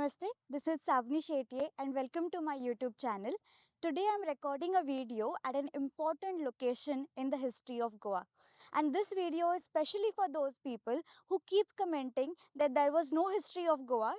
Namaste, this is Sawani Shetye and welcome to my YouTube channel. Today I am recording a video at an important location in the history of Goa. And this video is specially for those people who keep commenting that there was no history of Goa,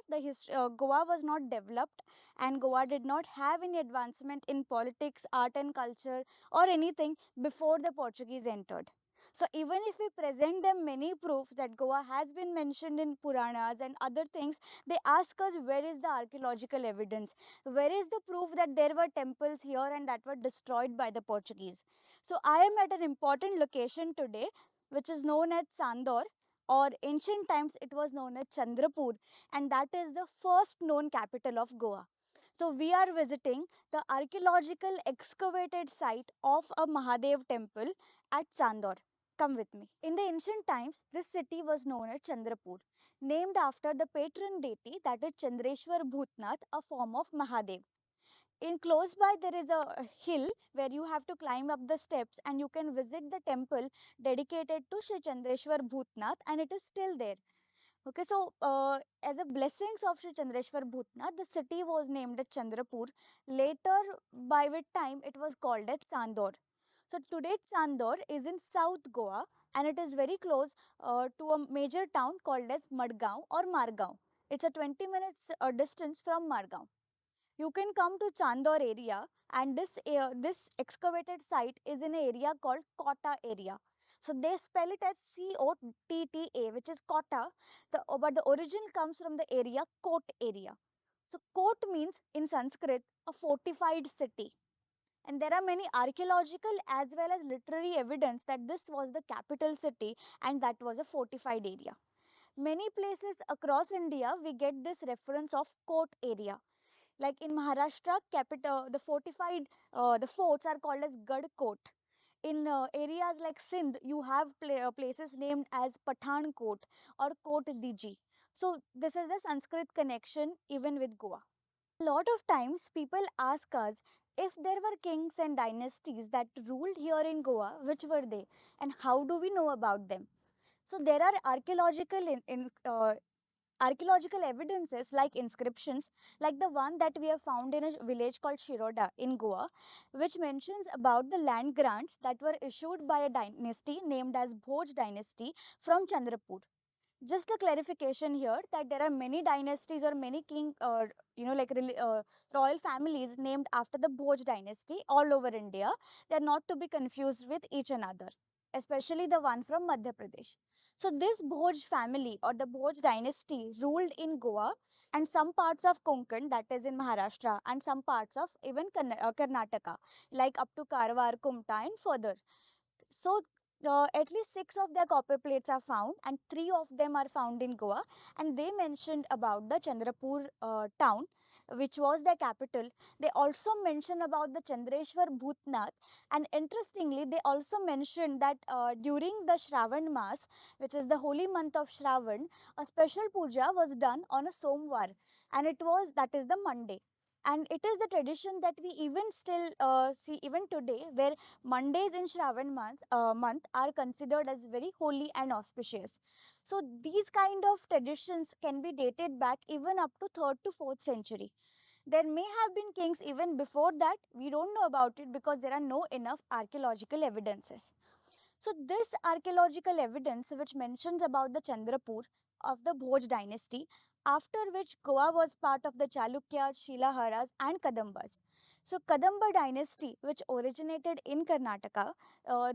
Goa was not developed and Goa did not have any advancement in politics, art and culture or anything before the Portuguese entered. So even if we present them many proofs that Goa has been mentioned in Puranas and other things, they ask us where is the archaeological evidence? Where is the proof that there were temples here and that were destroyed by the Portuguese? So I am at an important location today which is known as Chandor, or ancient times it was known as Chandrapur, and that is the first known capital of Goa. So we are visiting the archaeological excavated site of a Mahadev temple at Chandor. Come with me. In the ancient times, this city was known as Chandrapur, named after the patron deity, that is Chandrashwar Bhutnath, a form of Mahadev. In close by, there is a hill where you have to climb up the steps and you can visit the temple dedicated to Sri Chandrashwar Bhutnath, and it is still there. Okay, so as a blessings of Sri Chandrashwar Bhutnath, the city was named as Chandrapur. Later, by which time it was called as Chandor. So today Chandor is in South Goa and it is very close to a major town called as Madgaon or Margaon. It's a 20 minutes distance from Margaon. You can come to Chandor area, and this excavated site is in an area called Kota area. So they spell it as Cotta, which is Kota, but the origin comes from the area Kot area. So Kot means in Sanskrit a fortified city. And there are many archaeological as well as literary evidence that this was the capital city and that was a fortified area. Many places across India we get this reference of Kot area. Like in Maharashtra, capital the fortified the forts are called as Gad Kot. In areas like Sindh, you have places named as Pathan Kot or Kot Diji. So this is the Sanskrit connection even with Goa. A lot of times people ask us if there were kings and dynasties that ruled here in Goa, which were they and how do we know about them? So there are archaeological evidences like inscriptions, like the one that we have found in a village called Shiroda in Goa, which mentions about the land grants that were issued by a dynasty named as Bhoj dynasty from Chandrapur. Just a clarification here that there are many dynasties or many royal families named after the Bhoj dynasty all over India. They are not to be confused with each another, especially the one from Madhya Pradesh. So this Bhoj family or the Bhoj dynasty ruled in Goa and some parts of Konkan, that is in Maharashtra, and some parts of even Karnataka, like up to Karwar, Kumta and further. So at least 6 of their copper plates are found and 3 of them are found in Goa, and they mentioned about the Chandrapur town which was their capital. They also mention about the Chandrashwar Bhutnath, and interestingly they also mentioned that during the Shravan Mas, which is the holy month of Shravan, a special puja was done on a Somvar, and it was that is the Monday. And it is the tradition that we even still see even today, where Mondays in month are considered as very holy and auspicious. So these kind of traditions can be dated back even up to 3rd to 4th century. There may have been kings even before that. We don't know about it because there are no enough archaeological evidences. So this archaeological evidence which mentions about the Chandrapur of the Bhoj dynasty, after which Goa was part of the Chalukya, Shilaharas and Kadambas. So Kadamba dynasty, which originated in Karnataka,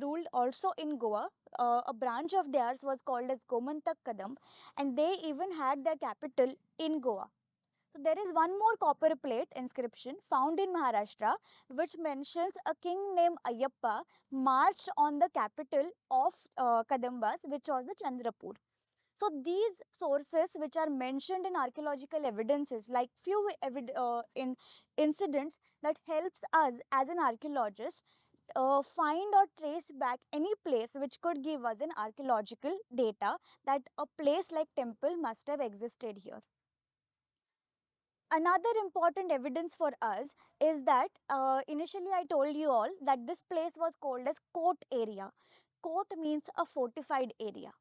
ruled also in Goa. A branch of theirs was called as Gomantak Kadam, and they even had their capital in Goa. So there is one more copper plate inscription found in Maharashtra which mentions a king named Ayyappa marched on the capital of Kadambas, which was the Chandrapur. So these sources which are mentioned in archaeological evidences, like few in incidents that helps us as an archaeologist find or trace back any place which could give us an archaeological data that a place like temple must have existed here. Another important evidence for us is that initially I told you all that this place was called as Court area. Court means a fortified area.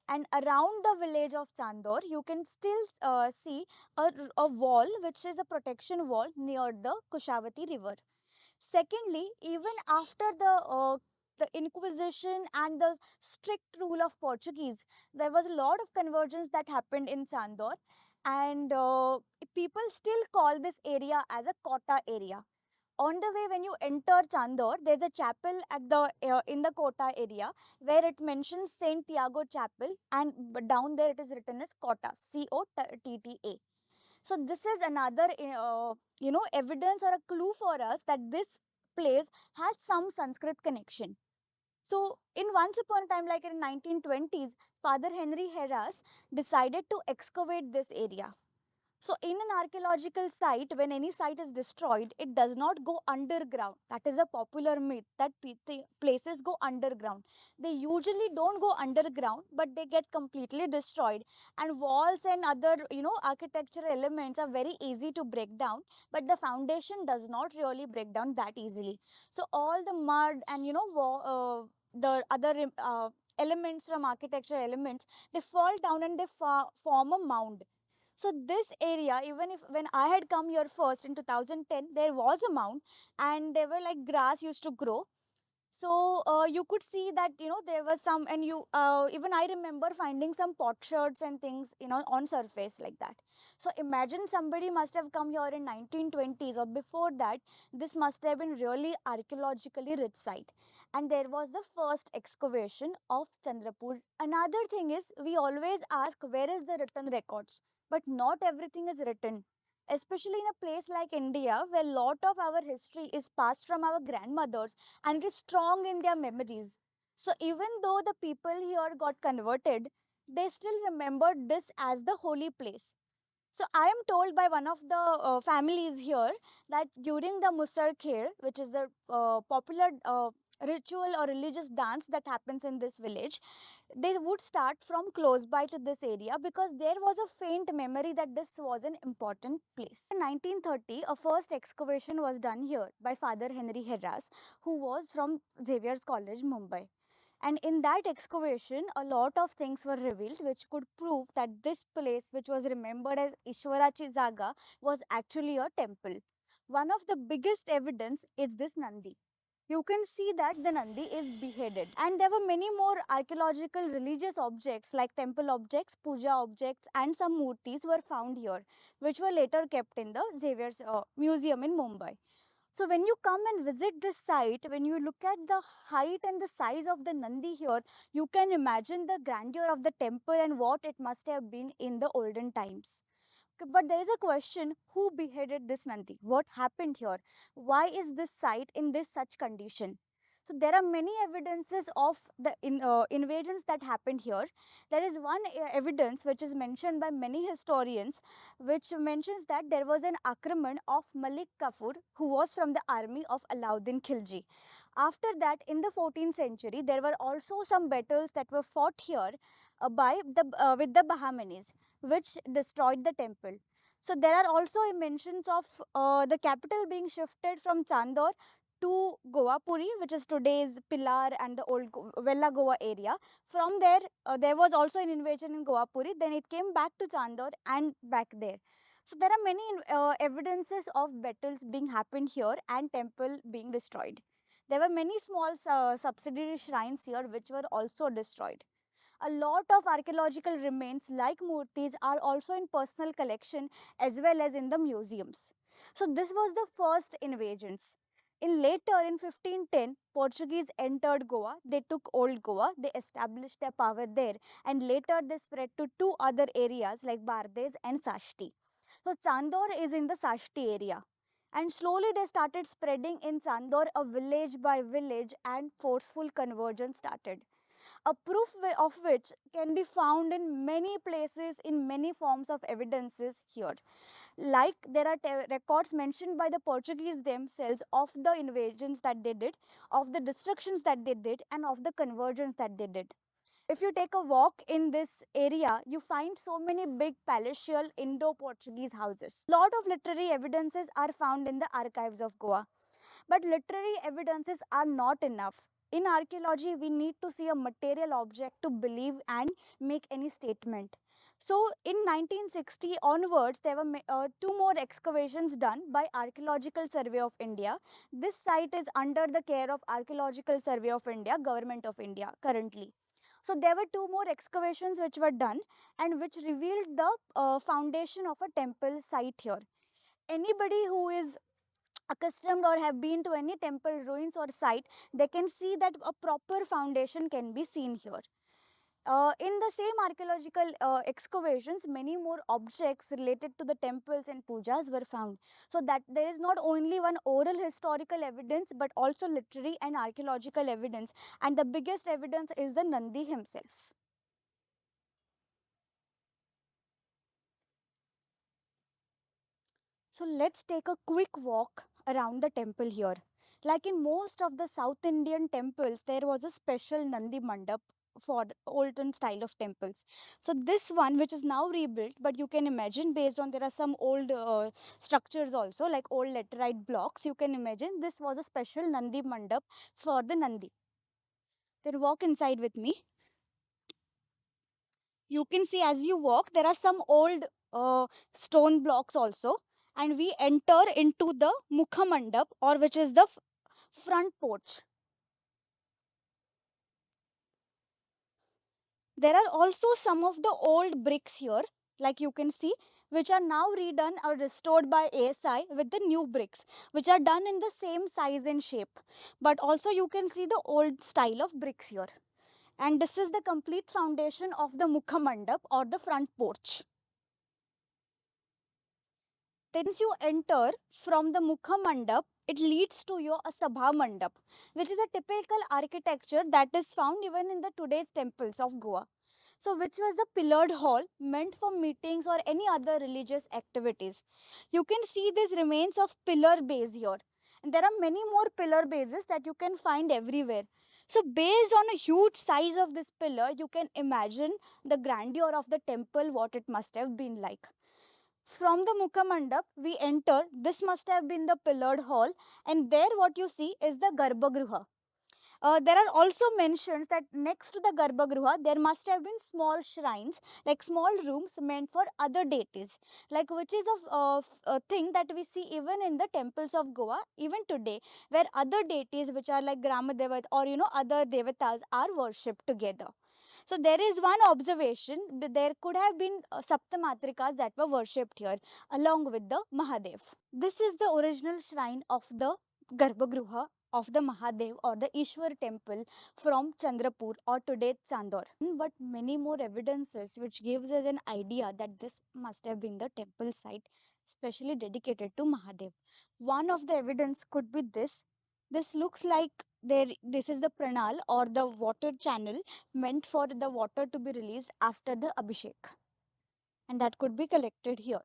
And around the village of Chandor, you can still see a wall which is a protection wall near the Kushavati river. Secondly, even after the Inquisition and the strict rule of Portuguese, there was a lot of convergence that happened in Chandor, and people still call this area as a Kota area. On the way, when you enter Chandor, there's a chapel at the in the Kota area where it mentions Saint Tiago Chapel, and down there it is written as Kota, Cotta. So this is another evidence or a clue for us that this place had some Sanskrit connection. So in once upon a time, like in 1920s, Father Henry Heras decided to excavate this area. So in an archaeological site, when any site is destroyed, it does not go underground. That is a popular myth that places go underground. They usually don't go underground, but they get completely destroyed. And walls and other, architectural elements are very easy to break down, but the foundation does not really break down that easily. So all the mud and, the other elements from architecture elements, they fall down and they form a mound. So this area, even if when I had come here first in 2010, there was a mound and there were like grass used to grow. So you could see that, there was some, and even I remember finding some potsherds and things, on surface like that. So imagine somebody must have come here in 1920s or before that. This must have been really archaeologically rich site. And there was the first excavation of Chandrapur. Another thing is, we always ask where is the written records, but not everything is written, especially in a place like India where a lot of our history is passed from our grandmothers and it is strong in their memories. So even though the people here got converted, they still remembered this as the holy place. So I am told by one of the families here that during the Musal Khel, which is a popular ritual or religious dance that happens in this village, they would start from close by to this area because there was a faint memory that this was an important place. In 1930, a first excavation was done here by Father Henry Herras, who was from Xavier's College, Mumbai. And in that excavation, a lot of things were revealed which could prove that this place, which was remembered as Ishwarachi Zaga, was actually a temple. One of the biggest evidence is this Nandi. You can see that the Nandi is beheaded. And there were many more archaeological religious objects like temple objects, puja objects, and some murtis were found here, which were later kept in the Xavier's Museum in Mumbai. So when you come and visit this site, when you look at the height and the size of the Nandi here, you can imagine the grandeur of the temple and what it must have been in the olden times. But there is a question, who beheaded this Nandi? What happened here? Why is this site in this such condition? So there are many evidences of the invasions that happened here. There is one evidence which is mentioned by many historians, which mentions that there was an akraman of Malik Kafur, who was from the army of Alauddin Khilji. After that, in the 14th century, there were also some battles that were fought here by the with the Bahamanis, which destroyed the temple. So there are also mentions of the capital being shifted from Chandor to Goa Puri, which is today's Pilar and the old Vella Goa area. From there, there was also an invasion in Goa Puri. Then it came back to Chandor and back there. So there are many evidences of battles being happened here and temple being destroyed. There were many small subsidiary shrines here which were also destroyed. A lot of archaeological remains like murtis are also in personal collection as well as in the museums. So this was the first invasions. In later in 1510, Portuguese entered Goa. They took old Goa. They established their power there, and later they spread to two other areas like Bardes and Sashti. So Chandor is in the Sashti area. And slowly they started spreading in Chandor, a village by village, and forceful conversion started. A proof of which can be found in many places in many forms of evidences here. Like there are records mentioned by the Portuguese themselves of the invasions that they did, of the destructions that they did, and of the conversions that they did. If you take a walk in this area, you find so many big palatial Indo-Portuguese houses. Lot of literary evidences are found in the archives of Goa. But literary evidences are not enough. in archaeology, we need to see a material object to believe and make any statement. So in 1960 onwards, there were two more excavations done by Archaeological Survey of India. This site is under the care of Archaeological Survey of India, Government of India currently. So there were two more excavations which were done and which revealed the foundation of a temple site here. Anybody who is accustomed or have been to any temple ruins or site, they can see that a proper foundation can be seen here. In the same archaeological excavations, many more objects related to the temples and pujas were found. So that there is not only one oral historical evidence, but also literary and archaeological evidence. And the biggest evidence is the Nandi himself. So let's take a quick walk around the temple here. Like in most of the South Indian temples, there was a special Nandi Mandap for olden style of temples. So this one, which is now rebuilt, but you can imagine based on there are some old structures also, like old laterite blocks. You can imagine this was a special Nandi Mandap for the Nandi. Then walk inside with me. You can see as you walk, there are some old stone blocks also, and we enter into the Mukha Mandap, or which is the front porch. There are also some of the old bricks here, like you can see, which are now redone or restored by ASI with the new bricks, which are done in the same size and shape. But also you can see the old style of bricks here. And this is the complete foundation of the Mukha Mandap or the front porch. Once you enter from the Mukha Mandap, it leads to your Sabha Mandap, which is a typical architecture that is found even in the today's temples of Goa. So, which was the pillared hall meant for meetings or any other religious activities. You can see these remains of pillar base here. And there are many more pillar bases that you can find everywhere. So, based on a huge size of this pillar, you can imagine the grandeur of the temple, what it must have been like. From the Mukha Mandap, we enter. This must have been the pillared hall, and there what you see is the Garbhagruha. There are also mentions that next to the Garbhagruha, there must have been small shrines, like small rooms meant for other deities, like which is a thing that we see even in the temples of Goa, even today, where other deities which are like Gramadevat or other devatas are worshipped together. So there is one observation, there could have been Saptamatrikas that were worshipped here along with the Mahadev. This is the original shrine of the Garbhagruha of the Mahadev or the Ishwar temple from Chandrapur or today Chandor. But many more evidences which gives us an idea that this must have been the temple site specially dedicated to Mahadev. One of the evidence could be this. This looks like this is the pranal or the water channel meant for the water to be released after the Abhishek, and that could be collected here.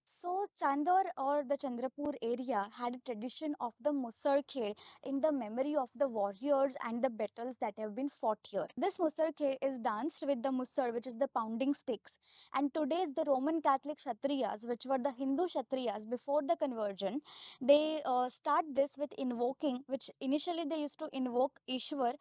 So, Chandor or the Chandrapur area had a tradition of the Musal Khel in the memory of the warriors and the battles that have been fought here. This Musal Khel is danced with the Mussar, which is the pounding sticks. And today's the Roman Catholic Kshatriyas, which were the Hindu Kshatriyas before the conversion, they start this with invoking, which initially they used to invoke Ishwar,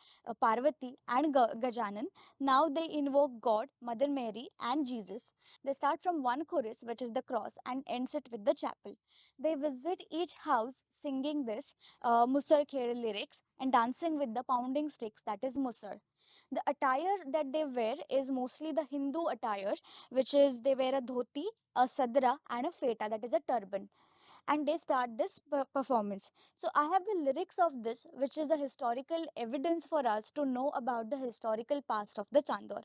Parvati, and Gajanan. Now they invoke God, Mother Mary, and Jesus. They start from one chorus, which is the cross, and ends it with the chapel. They visit each house singing this Mussar Khere lyrics and dancing with the pounding sticks, that is Mussar. The attire that they wear is mostly the Hindu attire, which is they wear a dhoti, a sadra, and a feta, that is a turban. And they start this performance. So I have the lyrics of this, which is a historical evidence for us to know about the historical past of the Chandor.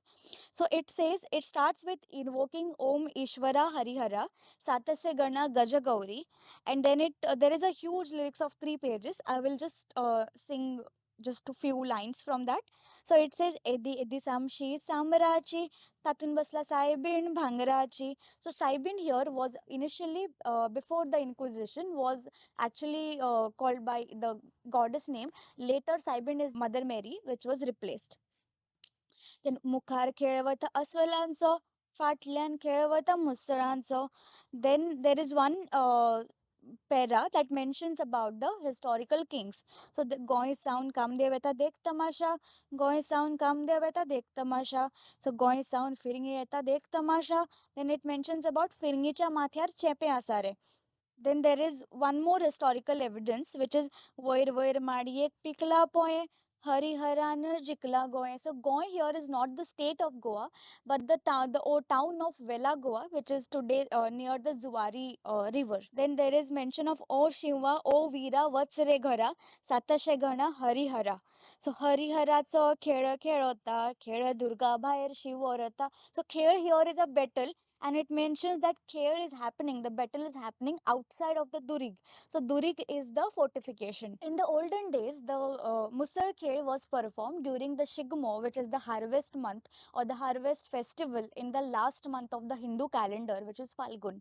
So it says, it starts with invoking Om Ishvara Harihara, Satasya Gana Gaja Gauri, and then there is a huge lyrics of 3 pages. I will just sing just a few lines from that. So it says, Edi Edi Samshi Samarachi, Tatun Basla Saibin Bhangarachi. So Saibin here was initially, before the Inquisition, was actually called by the goddess name. Later Saibin is Mother Mary, which was replaced. Then मुखार खेळवत अस्वलांचो, फाटल्यान खेळवत मुसळांचो. Then there is one para that mentions about the historical kings. So the Goy sound kam de beta dek tamasha, Goy sound kam de beta dek tamasha. So Goy sound firingi eta dek tamasha. Then it mentions about firingicha mathyar chepe asare. Then there is one more historical evidence, which is Voir Madiek Pikla Poe. Hariharan Jikla Goe. So Goe here is not the state of Goa, but the town, the old town of Vela Goa, which is today near the Zuari river. Then there is mention of O Shiva, O Veera, Vatsare Ghara, Satashegana, Harihara. So Hariharaचा खेळ खेळ होता, खेळ दुर्गा बाहेर शिव होता. So खेळ here is a battle, and it mentions that Kher is happening, the battle is happening outside of the Durig. So Durig is the fortification. In the olden days, the Mussar Khel was performed during the Shigmo, which is the harvest month or the harvest festival in the last month of the Hindu calendar, which is Falgun.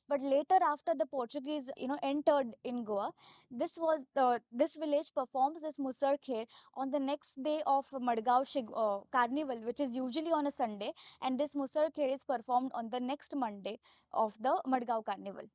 But later, after the Portuguese, entered in Goa, this village performs this Mussar Khel on the next day of Madgaon Carnival, which is usually on a Sunday, and this Musal Khel is performed on the next Monday of the Madgaon Carnival.